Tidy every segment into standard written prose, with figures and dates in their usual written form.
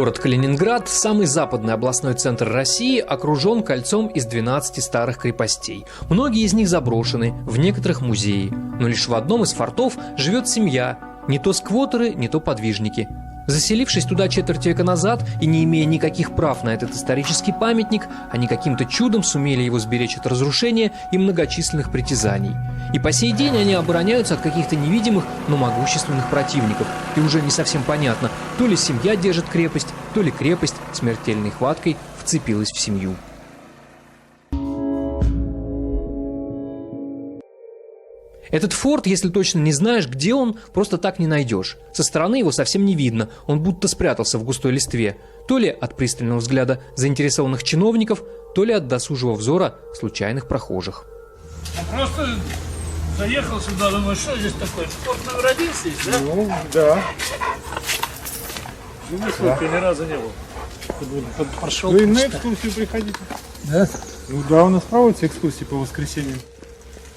Город Калининград, самый западный областной центр России, окружен кольцом из 12 старых крепостей. Многие из них заброшены, в некоторых музеи. Но лишь в одном из фортов живет семья, не то сквотеры, не то подвижники. Заселившись туда четверть века назад и не имея никаких прав на этот исторический памятник, они каким-то чудом сумели его сберечь от разрушения и многочисленных притязаний. И по сей день они обороняются от каких-то невидимых, но могущественных противников. И уже не совсем понятно, то ли семья держит крепость, то ли крепость смертельной хваткой вцепилась в семью. Этот форт, если точно не знаешь, где он, просто так не найдешь. Со стороны его совсем не видно, он будто спрятался в густой листве. То ли от пристального взгляда заинтересованных чиновников, то ли от досужего взора случайных прохожих. Просто заехал сюда, думаю, что здесь такое? Форт номер 1 здесь, да? Ну, да. Сколько, ни разу не был. Пошел. Вы на экскурсию приходите? Да? Ну да, у нас проводятся экскурсии по воскресеньям.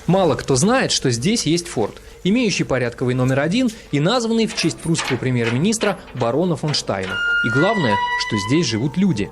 Мало кто знает, что здесь есть форт, имеющий порядковый номер 1 и названный в честь прусского премьер-министра барона фон Штайна. И главное, что здесь живут люди.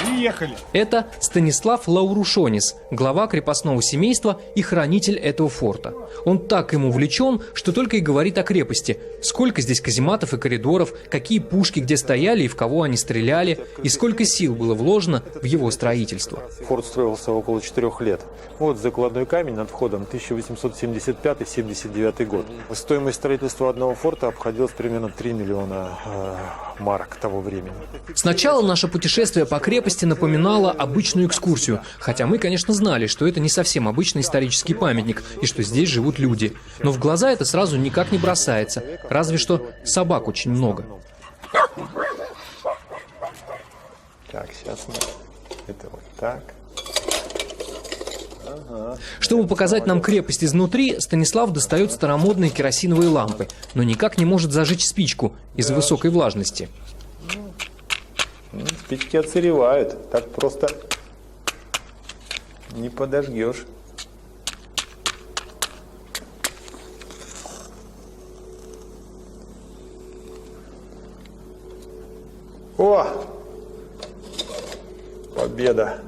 Приехали. Это Станислав Лаурушонис, глава крепостного семейства и хранитель этого форта. Он так им увлечен, что только и говорит о крепости. Сколько здесь казематов и коридоров, какие пушки где стояли и в кого они стреляли, и сколько сил было вложено в его строительство. Форт строился около 4 лет. Вот закладной камень над входом 1875-79 год. Стоимость строительства одного форта обходилась примерно 3 миллиона марок того времени. Сначала наше путешествие по крепости напоминало обычную экскурсию, хотя мы, конечно, знали, что это не совсем обычный исторический памятник и что здесь живут люди. Но в глаза это сразу никак не бросается, разве что собак очень много. Так, сейчас это вот так. Чтобы показать нам крепость изнутри, Станислав достает старомодные керосиновые лампы, но никак не может зажечь спичку из-за высокой влажности. Спички отсыревают, так просто не подожгешь. О! Победа!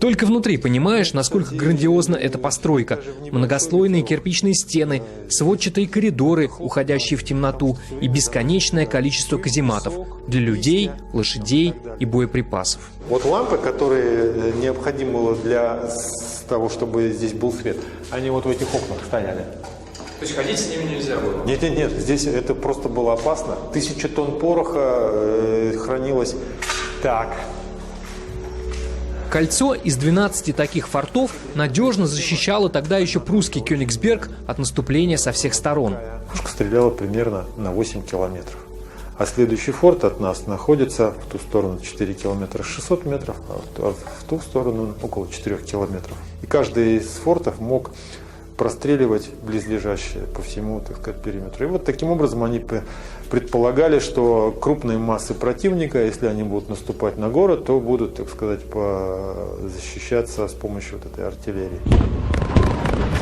Только внутри понимаешь, насколько грандиозна эта постройка. Многослойные кирпичные стены, сводчатые коридоры, уходящие в темноту, и бесконечное количество казематов для людей, лошадей и боеприпасов. Вот лампы, которые необходимы было для того, чтобы здесь был свет, они вот в этих окнах стояли. То есть ходить с ними нельзя было? Нет, здесь это просто было опасно. 1000 тонн пороха хранилось так. Кольцо из 12 таких фортов надежно защищало тогда еще прусский Кёнигсберг от наступления со всех сторон. Пушка стреляла примерно на 8 километров. А следующий форт от нас находится в ту сторону 4 километра 600 метров, а в ту сторону около 4 километров. И каждый из фортов мог простреливать близлежащие по всему, так сказать, периметру. И вот таким образом они предполагали, что крупные массы противника, если они будут наступать на город, то будут, так сказать, защищаться с помощью вот этой артиллерии.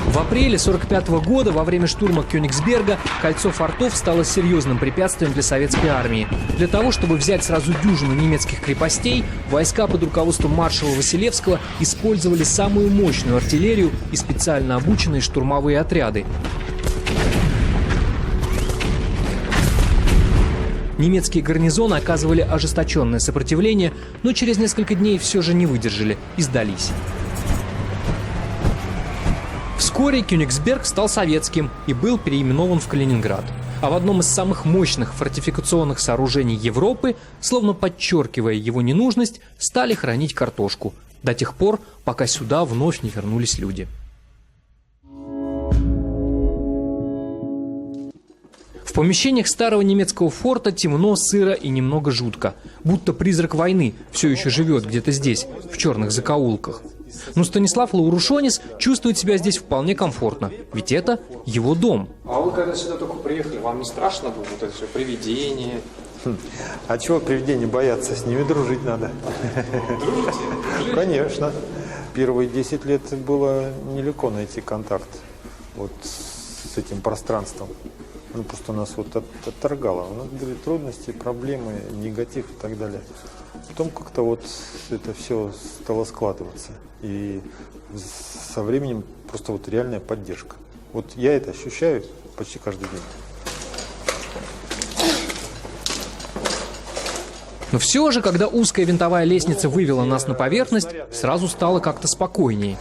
В апреле 1945 года, во время штурма Кёнигсберга, кольцо фортов стало серьезным препятствием для советской армии. Для того, чтобы взять сразу дюжину немецких крепостей, войска под руководством маршала Василевского использовали самую мощную артиллерию и специально обученные штурмовые отряды. Немецкие гарнизоны оказывали ожесточенное сопротивление, но через несколько дней все же не выдержали и сдались. Вскоре Кёнигсберг стал советским и был переименован в Калининград. А в одном из самых мощных фортификационных сооружений Европы, словно подчеркивая его ненужность, стали хранить картошку. До тех пор, пока сюда вновь не вернулись люди. В помещениях старого немецкого форта темно, сыро и немного жутко. Будто призрак войны все еще живет где-то здесь, в черных закоулках. Но Станислав Лаурушонис чувствует себя здесь вполне комфортно, ведь это его дом. А вы когда сюда только приехали, вам не страшно было вот это все привидение? А чего привидений бояться? С ними дружить надо. Дружите? Конечно. Первые 10 лет было нелегко найти контакт вот с этим пространством. Она просто нас вот отторгала. У нас были трудности, проблемы, негатив и так далее. Потом как-то вот это все стало складываться. И со временем просто вот реальная поддержка. Вот я это ощущаю почти каждый день. Но все же, когда узкая винтовая лестница вывела нас на поверхность, сразу стало как-то спокойнее.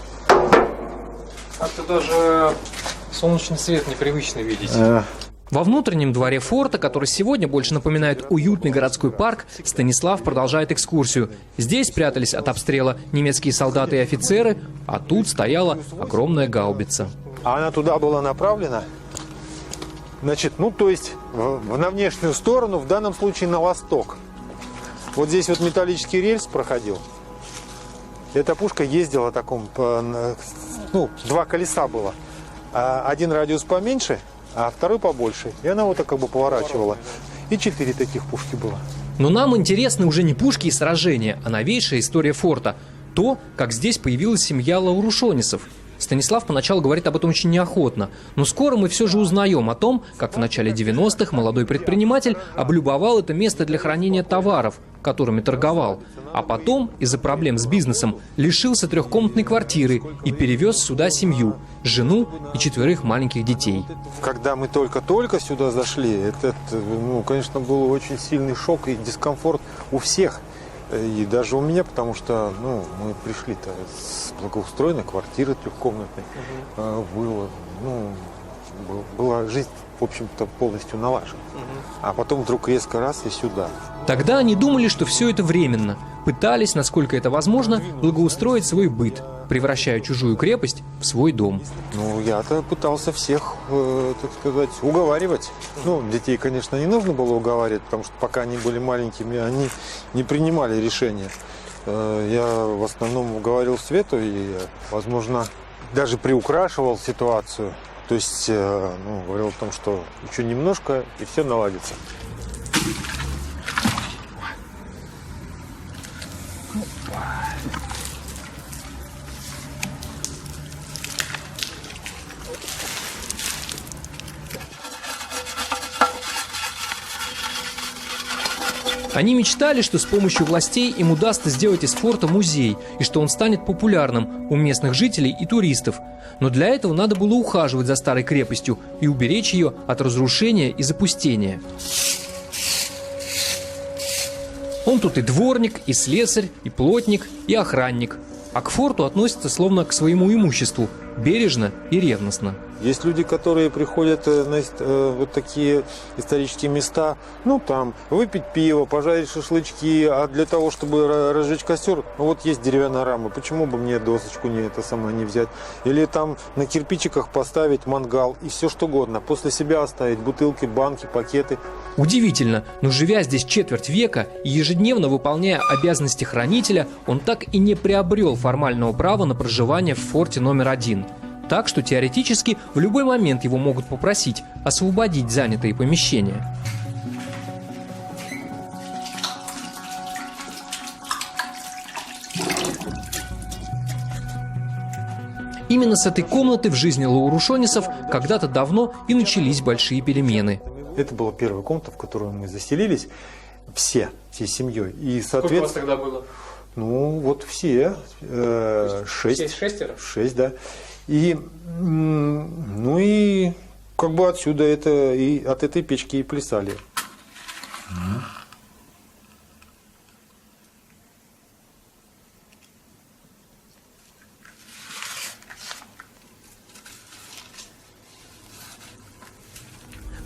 Как-то даже солнечный свет непривычно видеть. Во внутреннем дворе форта, который сегодня больше напоминает уютный городской парк, Станислав продолжает экскурсию. Здесь прятались от обстрела немецкие солдаты и офицеры, а тут стояла огромная гаубица. А она туда была направлена, значит, ну то есть на внешнюю сторону, в данном случае на восток. Вот здесь вот металлический рельс проходил. Эта пушка ездила таком, ну, два колеса было. Один радиус поменьше, а второй побольше. И она вот так как бы поворачивала. И 4 таких пушки было. Но нам интересны уже не пушки и сражения, а новейшая история форта. То, как здесь появилась семья Лаурушонисов. Станислав поначалу говорит об этом очень неохотно, но скоро мы все же узнаем о том, как в начале 90-х молодой предприниматель облюбовал это место для хранения товаров, которыми торговал, а потом из-за проблем с бизнесом лишился трехкомнатной квартиры и перевез сюда семью, жену и 4 маленьких детей. Когда мы только-только сюда зашли, это, ну, конечно, был очень сильный шок и дискомфорт у всех. И даже у меня, потому что, ну, мы пришли-то с благоустроенной квартиры трехкомнатной, была жизнь, в общем-то, полностью налажена. А потом вдруг резко раз и сюда. Тогда они думали, что все это временно, пытались, насколько это возможно, благоустроить свой быт, превращая чужую крепость в свой дом. Ну, я-то пытался всех, так сказать, уговаривать. Ну, детей, конечно, не нужно было уговаривать, потому что пока они были маленькими, они не принимали решения. Я в основном уговаривал Свету и, возможно, даже приукрашивал ситуацию. То есть, ну, говорил о том, что еще немножко, и все наладится. Они мечтали, что с помощью властей им удастся сделать из форта музей, и что он станет популярным у местных жителей и туристов. Но для этого надо было ухаживать за старой крепостью и уберечь ее от разрушения и запустения. Он тут и дворник, и слесарь, и плотник, и охранник. А к форту относятся словно к своему имуществу, бережно и ревностно. Есть люди, которые приходят на вот такие исторические места, ну там, выпить пиво, пожарить шашлычки, а для того, чтобы разжечь костер, ну вот есть деревянная рама, почему бы мне досочку не взять? Или там на кирпичиках поставить мангал и все что угодно, после себя оставить бутылки, банки, пакеты. Удивительно, но живя здесь четверть века и ежедневно выполняя обязанности хранителя, он так и не приобрел формального права на проживание в форте номер 1. Так что теоретически в любой момент его могут попросить освободить занятые помещения. Именно с этой комнаты в жизни Лаурушонисов когда-то давно и начались большие перемены. Это была первая комната, в которую мы заселились всей семьей. И, Сколько у вас тогда было? Ну, вот все. 6. 6, да. И, ну и как бы отсюда это, и от этой печки и плясали.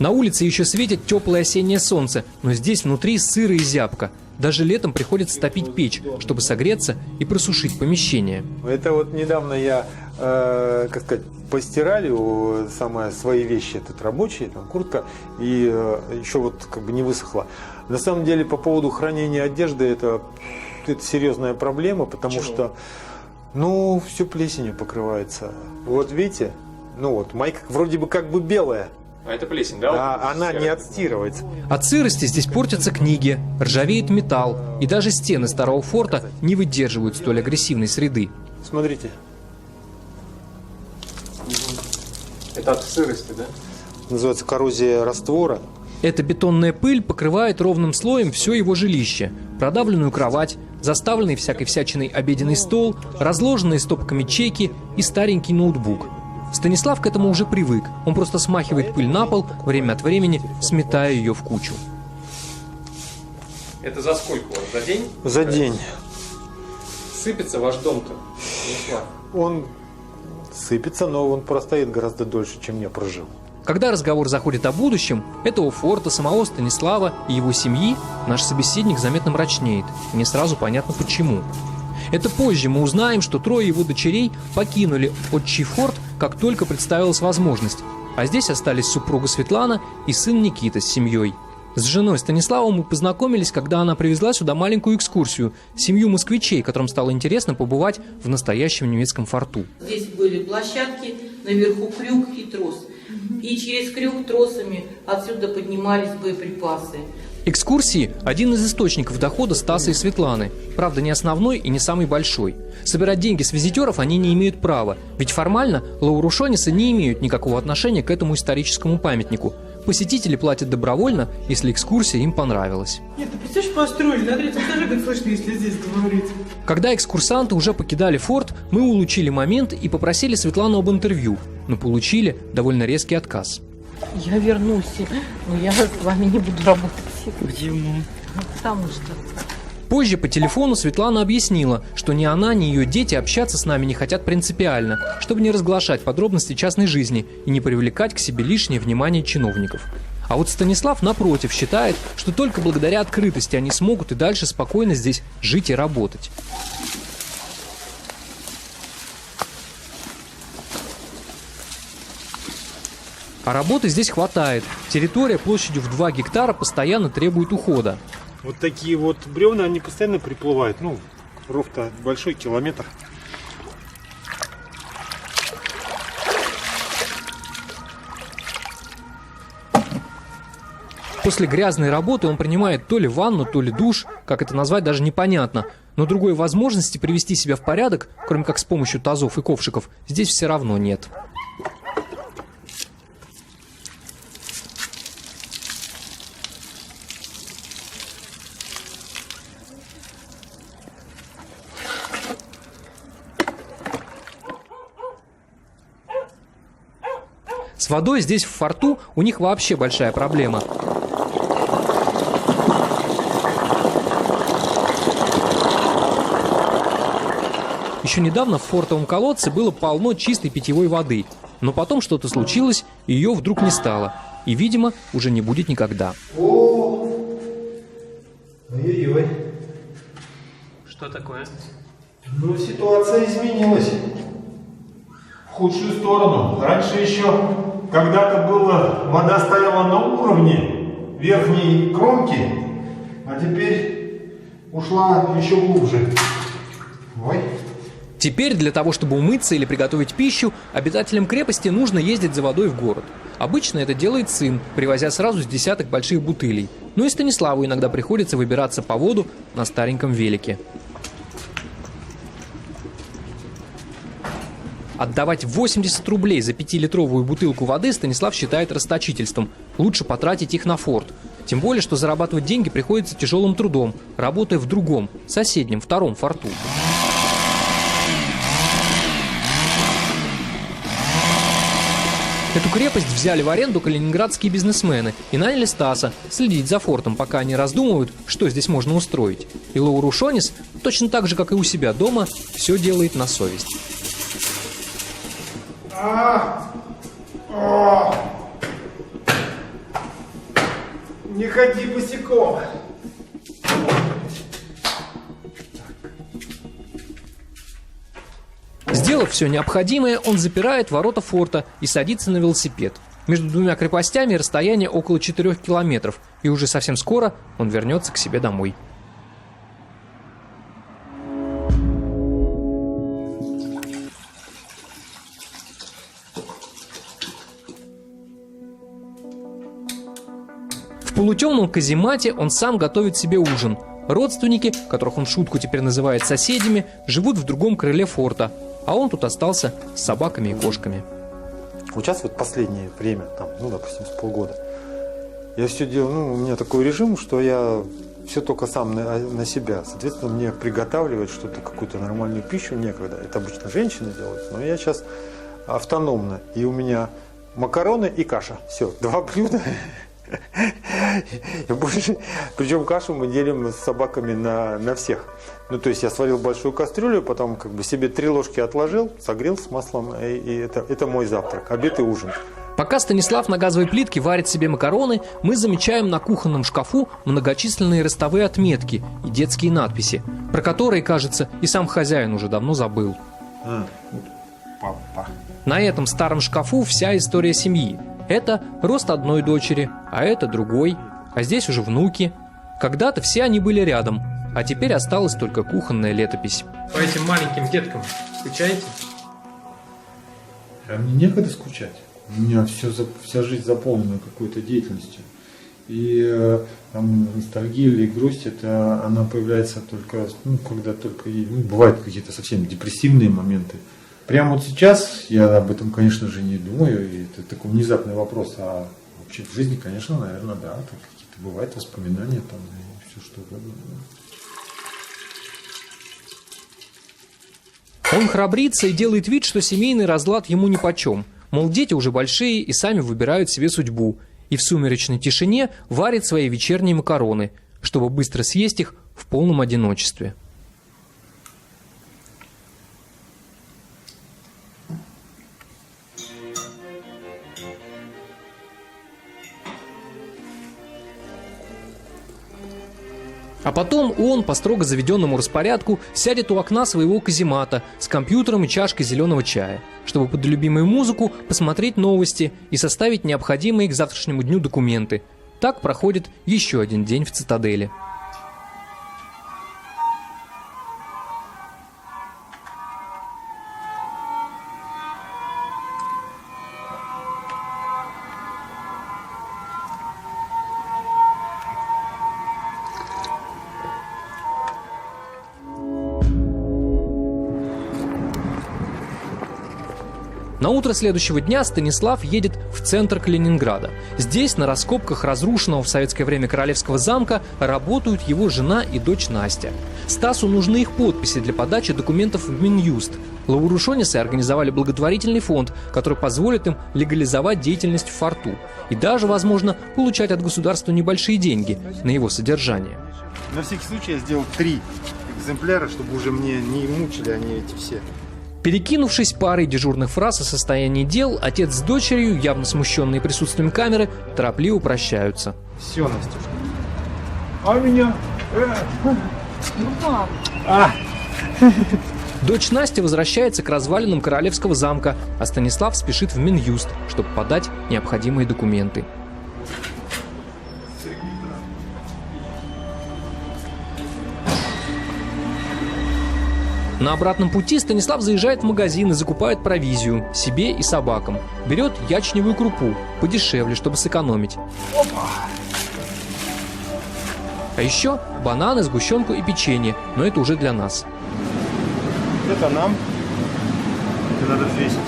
На улице еще светит теплое осеннее солнце, но здесь внутри сыро и зябко. Даже летом приходится топить печь, чтобы согреться и просушить помещение. Это вот недавно я, как сказать, постирали свои вещи, тут рабочие, там куртка, и еще вот как бы не высохла. На самом деле по поводу хранения одежды это серьезная проблема, потому что, ну, все плесенью покрывается. Вот видите, ну вот майка вроде бы как бы белая. А это плесень, да? А она не отстирывается. От сырости здесь портятся книги, ржавеет металл, и даже стены старого форта не выдерживают столь агрессивной среды. Смотрите. Это от сырости, да? называется коррозия раствора. Эта бетонная пыль покрывает ровным слоем все его жилище. Продавленную кровать, заставленный всякой всячиной обеденный стол, разложенные стопками чеки и старенький ноутбук. Станислав к этому уже привык. Он просто смахивает пыль на пол, время от времени сметая ее в кучу. Это за сколько у вас? За день? За день. Сыпется ваш дом-то, Станислав? Он сыпется, но он простоит гораздо дольше, чем я прожил. Когда разговор заходит о будущем, этого форта, самого Станислава и его семьи, наш собеседник заметно мрачнеет. И не сразу понятно почему. Это позже мы узнаем, что трое его дочерей покинули отчий форт, как только представилась возможность. А здесь остались супруга Светлана и сын Никита с семьей. С женой Станислава мы познакомились, когда она привезла сюда маленькую экскурсию, семью москвичей, которым стало интересно побывать в настоящем немецком форту. Здесь были площадки, наверху крюк и трос. И через крюк тросами отсюда поднимались боеприпасы. Экскурсии – один из источников дохода Стаса и Светланы. Правда, не основной и не самый большой. Собирать деньги с визитеров они не имеют права, ведь формально лаурушонисы не имеют никакого отношения к этому историческому памятнику. Посетители платят добровольно, если экскурсия им понравилась. Нет, ты представляешь, построили на третьем этаже, как слышно, если здесь говорить. Когда экскурсанты уже покидали форт, мы улучили момент и попросили Светлану об интервью, но получили довольно резкий отказ. Я вернусь, но я с вами не буду работать. Почему? Потому что... Позже по телефону Светлана объяснила, что ни она, ни ее дети общаться с нами не хотят принципиально, чтобы не разглашать подробности частной жизни и не привлекать к себе лишнее внимание чиновников. А вот Станислав, напротив, считает, что только благодаря открытости они смогут и дальше спокойно здесь жить и работать. А работы здесь хватает. Территория площадью в 2 гектара постоянно требует ухода. Вот такие вот бревна, они постоянно приплывают. Ну, ров-то большой, километр. После грязной работы он принимает то ли ванну, то ли душ, как это назвать даже непонятно. Но другой возможности привести себя в порядок, кроме как с помощью тазов и ковшиков, здесь все равно нет. С водой здесь в форту у них вообще большая проблема. Еще недавно в фортовом колодце было полно чистой питьевой воды, но потом что-то случилось, и ее вдруг не стало. И, видимо, уже не будет никогда. Ой-ой-ой. Что такое? Ну, ситуация изменилась. В худшую сторону. Раньше еще когда-то было, вода стояла на уровне верхней кромки, а теперь ушла еще глубже. Ой. Теперь для того, чтобы умыться или приготовить пищу, обитателям крепости нужно ездить за водой в город. Обычно это делает сын, привозя сразу с десяток больших бутылей. Но и Станиславу иногда приходится выбираться по воду на стареньком велике. Отдавать 80 рублей за 5-литровую бутылку воды Станислав считает расточительством. Лучше потратить их на форт. Тем более, что зарабатывать деньги приходится тяжелым трудом, работая в другом, соседнем, втором форту. Эту крепость взяли в аренду калининградские бизнесмены и наняли Стаса следить за фортом, пока они раздумывают, что здесь можно устроить. И Лаурушонис, точно так же, как и у себя дома, все делает на совесть. Не ходи босиком. Сделав все необходимое, он запирает ворота форта и садится на велосипед. Между двумя крепостями расстояние около 4 километров, и уже совсем скоро он вернется к себе домой. В полутемном каземате он сам готовит себе ужин. Родственники, которых он в шутку теперь называет соседями, живут в другом крыле форта, а он тут остался с собаками и кошками. Вот сейчас вот последнее время, там, ну, допустим, с полгода, я все делаю, ну, у меня такой режим, что я все только сам на себя. Соответственно, мне приготавливать что-то, какую-то нормальную пищу некогда. Это обычно женщины делают, но я сейчас автономно. И у меня макароны и каша. Все, 2 блюда. Причем кашу мы делим с собаками на всех. Ну, то есть я сварил большую кастрюлю, потом как бы себе 3 ложки отложил, согрел с маслом, и это мой завтрак, обед и ужин. Пока Станислав на газовой плитке варит себе макароны, мы замечаем на кухонном шкафу многочисленные ростовые отметки и детские надписи, про которые, кажется, и сам хозяин уже давно забыл. Папа. На этом старом шкафу вся история семьи. Это рост одной дочери, а это другой, а здесь уже внуки. Когда-то все они были рядом, а теперь осталась только кухонная летопись. По этим маленьким деткам скучаете? А мне некогда скучать. У меня вся жизнь заполнена какой-то деятельностью. И там, ностальгия или грусть, она появляется только, ну, когда только бывают какие-то совсем депрессивные моменты. Прямо вот сейчас я об этом, конечно же, не думаю. И это такой внезапный вопрос. А вообще в жизни, конечно, наверное, да. Какие-то бывают воспоминания там и все что угодно. Он храбрится и делает вид, что семейный разлад ему нипочем. Мол, дети уже большие и сами выбирают себе судьбу. И в сумеречной тишине варит свои вечерние макароны, чтобы быстро съесть их в полном одиночестве. А потом он, по строго заведенному распорядку, сядет у окна своего каземата с компьютером и чашкой зеленого чая, чтобы под любимую музыку посмотреть новости и составить необходимые к завтрашнему дню документы. Так проходит еще один день в цитадели. На утро следующего дня Станислав едет в центр Калининграда. Здесь, на раскопках разрушенного в советское время Королевского замка, работают его жена и дочь Настя. Стасу нужны их подписи для подачи документов в Минюст. Лаурушонисы организовали благотворительный фонд, который позволит им легализовать деятельность в форту и даже, возможно, получать от государства небольшие деньги на его содержание. На всякий случай я сделал 3 экземпляра, чтобы уже мне не мучили они эти все. Перекинувшись парой дежурных фраз о состоянии дел, отец с дочерью, явно смущенные присутствием камеры, торопливо прощаются. Все, Настюшка. А меня? Дочь Настя возвращается к развалинам Королевского замка, а Станислав спешит в Минюст, чтобы подать необходимые документы. На обратном пути Станислав заезжает в магазин и закупает провизию себе и собакам. Берет ячневую крупу, подешевле, чтобы сэкономить. А еще бананы, сгущенку и печенье, но это уже для нас. Это нам. Это надо взвесить.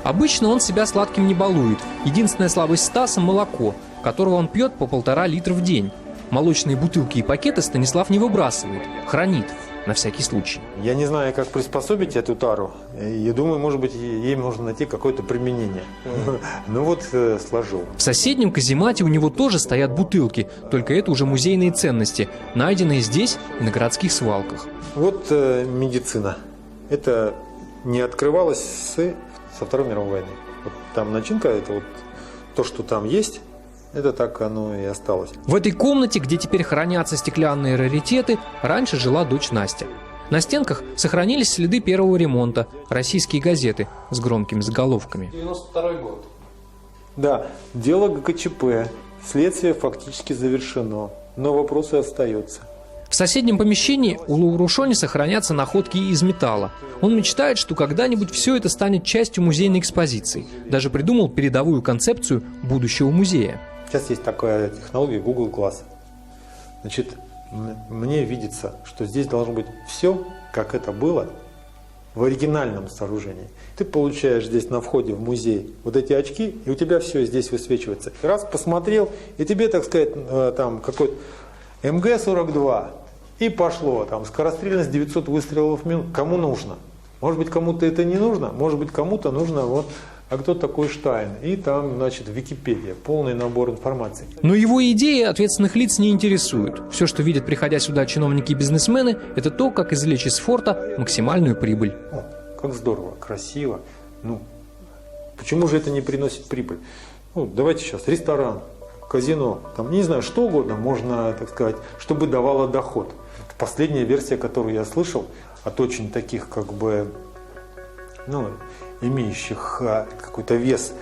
Обычно он себя сладким не балует. Единственная слабость Стаса – молоко, которого он пьет по 1,5 литра в день. Молочные бутылки и пакеты Станислав не выбрасывает, хранит на всякий случай. Я не знаю, как приспособить эту тару. Я думаю, может быть, ей можно найти какое-то применение. Ну вот, сложил. В соседнем каземате у него тоже стоят бутылки, только это уже музейные ценности, найденные здесь и на городских свалках. Вот медицина. Это не открывалось со Второй мировой войны. Вот там начинка, это вот то, что там есть. Это так оно и осталось. В этой комнате, где теперь хранятся стеклянные раритеты, раньше жила дочь Настя. На стенках сохранились следы первого ремонта, российские газеты с громкими заголовками. 92-й год. Да, дело ГКЧП. Следствие фактически завершено, но вопросы остаются. В соседнем помещении у Лаурушониса хранятся находки из металла. Он мечтает, что когда-нибудь все это станет частью музейной экспозиции. Даже придумал передовую концепцию будущего музея. Сейчас есть такая технология Google Glass. Значит, мне видится, что здесь должно быть все, как это было в оригинальном сооружении. Ты получаешь здесь на входе в музей вот эти очки, и у тебя все здесь высвечивается. Раз посмотрел, и тебе, так сказать, там какой-то МГ-42, и пошло, там скорострельность 900 выстрелов в минуту. Кому нужно? Может быть, кому-то это не нужно, может быть, кому-то нужно вот, а кто такой Штайн? И там, значит, Википедия, полный набор информации. Но его идеи ответственных лиц не интересуют. Все, что видят, приходя сюда чиновники и бизнесмены, это то, как извлечь из форта максимальную прибыль. О, как здорово, красиво. Ну, почему же это не приносит прибыль? Ну, давайте сейчас ресторан, казино, там, не знаю, что угодно можно, так сказать, чтобы давало доход. Последняя версия, которую я слышал, от очень таких, как бы, ну, имеющих какой-то вес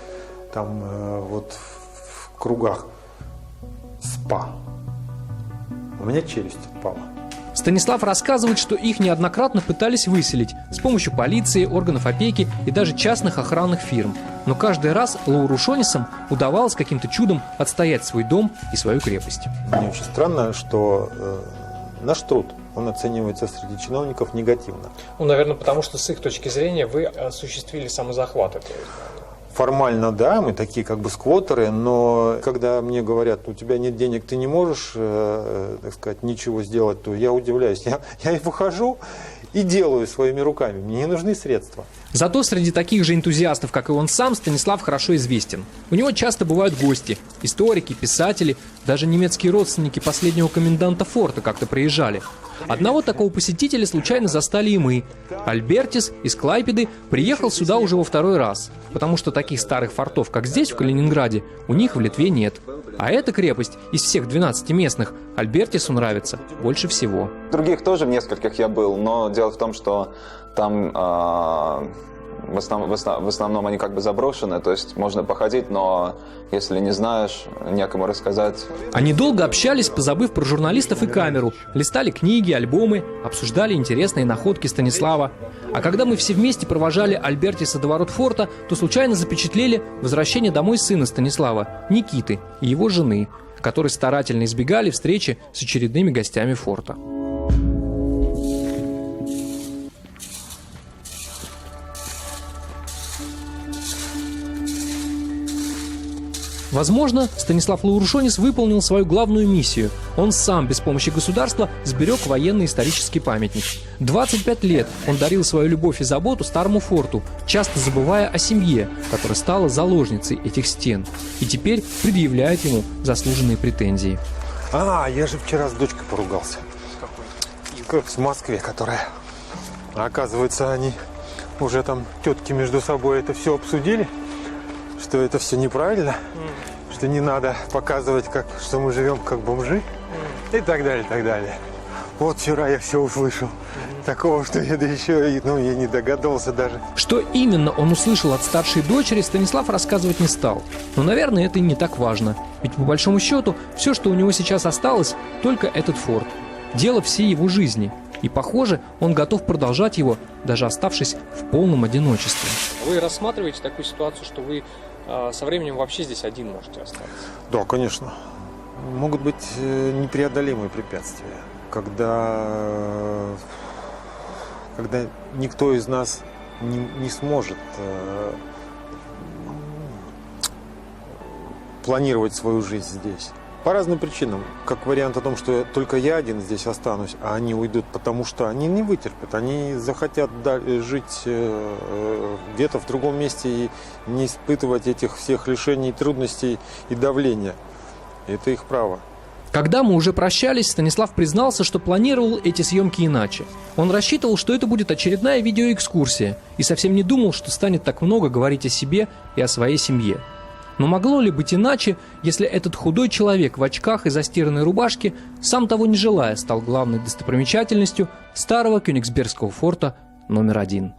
там вот в кругах, СПА. У меня челюсть отпала. Станислав рассказывает, что их неоднократно пытались выселить с помощью полиции, органов опеки и даже частных охранных фирм. Но каждый раз Лаурушонисам удавалось каким-то чудом отстоять свой дом и свою крепость. Мне очень странно, что наш труд, он оценивается среди чиновников негативно. Ну, наверное, потому что с их точки зрения вы осуществили самозахват этого. Формально, да, мы такие как бы сквоттеры, но когда мне говорят, у тебя нет денег, ты не можешь, так сказать, ничего сделать, то я удивляюсь. Я и выхожу и делаю своими руками, мне не нужны средства. Зато среди таких же энтузиастов, как и он сам, Станислав хорошо известен. У него часто бывают гости, историки, писатели, даже немецкие родственники последнего коменданта форта как-то приезжали. Одного такого посетителя случайно застали и мы. Альбертис из Клайпеды приехал сюда уже во второй раз, потому что таких старых фортов, как здесь, в Калининграде, у них в Литве нет. А эта крепость из всех 12 местных Альбертису нравится больше всего. В других тоже в нескольких я был, но дело в том, что там в основном они как бы заброшены, то есть можно походить, но если не знаешь, некому рассказать. Они долго общались, позабыв про журналистов и камеру, листали книги, альбомы, обсуждали интересные находки Станислава. А когда мы все вместе провожали Альбертиса до ворот форта, то случайно запечатлели возвращение домой сына Станислава, Никиты, и его жены, которые старательно избегали встречи с очередными гостями форта. Возможно, Станислав Лаурушонис выполнил свою главную миссию. Он сам, без помощи государства, сберег военный исторический памятник. 25 лет он дарил свою любовь и заботу старому форту, часто забывая о семье, которая стала заложницей этих стен, и теперь предъявляет ему заслуженные претензии. Я же вчера с дочкой поругался. В Москве, которая. Оказывается, они уже там, тетки между собой это все обсудили, что это все неправильно, что не надо показывать, что мы живем как бомжи, и так далее, и так далее. Вот вчера я все услышал. Такого, что я я не догадался даже. Что именно он услышал от старшей дочери, Станислав рассказывать не стал. Но, наверное, это и не так важно. Ведь, по большому счету, все, что у него сейчас осталось, только этот форт. Дело всей его жизни. И, похоже, он готов продолжать его, даже оставшись в полном одиночестве. Вы рассматриваете такую ситуацию, что вы со временем вообще здесь один можете остаться? Да, конечно. Могут быть непреодолимые препятствия. Когда никто из нас не сможет планировать свою жизнь здесь. По разным причинам. Как вариант о том, что только я один здесь останусь, а они уйдут, потому что они не вытерпят. Они захотят жить где-то в другом месте и не испытывать этих всех лишений, трудностей и давления. Это их право. Когда мы уже прощались, Станислав признался, что планировал эти съемки иначе. Он рассчитывал, что это будет очередная видеоэкскурсия, и совсем не думал, что станет так много говорить о себе и о своей семье. Но могло ли быть иначе, если этот худой человек в очках и застиранной рубашке, сам того не желая, стал главной достопримечательностью старого Кёнигсбергского форта номер 1?